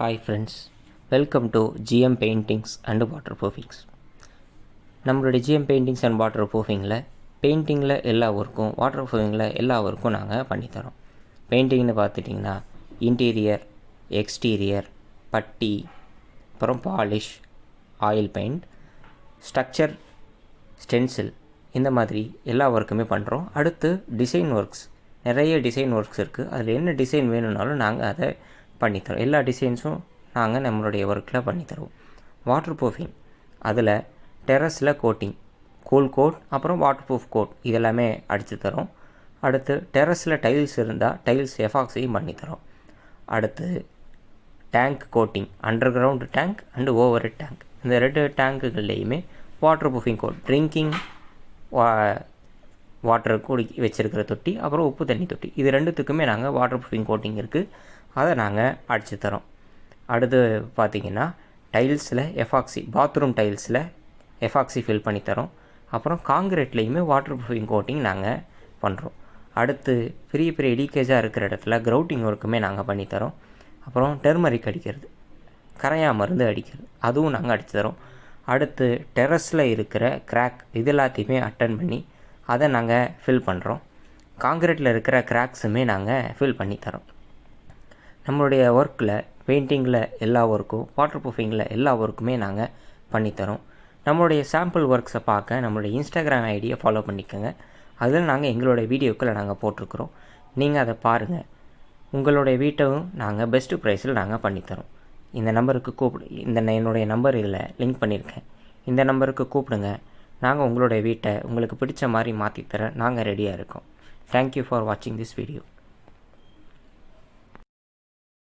Hi friends, welcome to GM Paintings and Waterproofings. நம்மளுடைய GM Paintings and Waterproofingல பெயிண்டிங்கில் எல்லா ஒர்க்கும் வாட்டர்ப்ரூஃபிங்கில் எல்லா ஒர்க்கும் நாங்கள் பண்ணித்தரோம். பெயிண்டிங்னு பார்த்துட்டிங்கன்னா இன்டீரியர், எக்ஸ்டீரியர், பட்டி, அப்புறம் polish, oil paint, structure, stencil, இந்த மாதிரி எல்லா ஒர்க்குமே பண்ணுறோம். அடுத்து டிசைன் ஒர்க்ஸ், நிறைய டிசைன் ஒர்க்ஸ் இருக்குது. அதில் என்ன டிசைன் வேணும்னாலும் நாங்கள் அதை பண்ணித்தரோம். எல்லா டிசைன்ஸும் நாங்கள் நம்மளுடைய ஒர்க்கில் பண்ணித்தருவோம். வாட்டர் ப்ரூஃபிங், அதில் டெரஸில் கோட்டிங், கூல் கோட், அப்புறம் வாட்டர் ப்ரூஃப் கோட் இதெல்லாமே அடித்து தரோம். அடுத்து டெரஸில் டைல்ஸ் இருந்தால் டைல்ஸ் எஃபாக்ஸையும் பண்ணித்தரோம். அடுத்து tank coating, underground tank and overhead tank, இந்த 2 டேங்க்குகள்லேயுமே waterproofing coat, drinking water குடி வச்சுருக்கிற தொட்டி, அப்புறம் உப்பு தண்ணி தொட்டி, இது 2த்துக்குமே நாங்கள் வாட்டர் ப்ரூஃபிங் கோட்டிங் இருக்குது, அதை நாங்கள் அடித்து தரோம். அடுத்து பார்த்திங்கன்னா டைல்ஸில் எஃபாக்சி, பாத்ரூம் டைல்ஸில் எஃபாக்சி ஃபில் பண்ணித்தரோம். அப்புறம் காங்கிரீட்லேயுமே வாட்டர் ப்ரூஃபிங் கோட்டிங் நாங்கள் பண்ணுறோம். அடுத்து பெரிய பெரிய லீக்கேஜாக இருக்கிற இடத்துல க்ரௌட்டிங் ஒர்க்குமே நாங்கள் பண்ணித்தரோம். அப்புறம் டெர்மரிக் அடிக்கிறது, கரையா மருந்து அடிக்கிறது, அதுவும் நாங்கள் அடித்து தரோம். அடுத்து டெரஸில் இருக்கிற கிராக் இது எல்லாத்தையுமே அட்டன் பண்ணி அதை நாங்கள் ஃபில் பண்ணுறோம். காங்கிரீட்டில் இருக்கிற கிராக்ஸுமே நாங்கள் ஃபில் பண்ணி தரோம். நம்மளுடைய ஒர்க்கில் பெயிண்டிங்கில் எல்லா ஒர்க்கும், வாட்டர் ப்ரூஃபிங்கில் எல்லா ஒர்க்குமே நாங்கள் பண்ணித்தரோம். நம்மளுடைய சாம்பிள் ஒர்க்ஸை பார்க்க நம்மளுடைய இன்ஸ்டாகிராம் ஐடியை ஃபாலோ பண்ணிக்கோங்க. அதில் நாங்கள் எங்களுடைய வீடியோக்களை நாங்கள் போட்டிருக்கிறோம். நீங்கள் அதை பாருங்கள். உங்களுடைய வீட்டையும் நாங்கள் பெஸ்ட்டு ப்ரைஸில் நாங்கள் பண்ணித்தரோம். இந்த நம்பருக்கு என்னுடைய நம்பர் இதில் லிங்க் பண்ணியிருக்கேன். இந்த நம்பருக்கு கூப்பிடுங்க. நாங்கள் உங்களுடைய வீட்டை உங்களுக்கு பிடிச்ச மாதிரி மாற்றித்தர நாங்கள் ரெடியாக இருக்கோம். தேங்க்யூ ஃபார் வாட்சிங் திஸ் வீடியோ.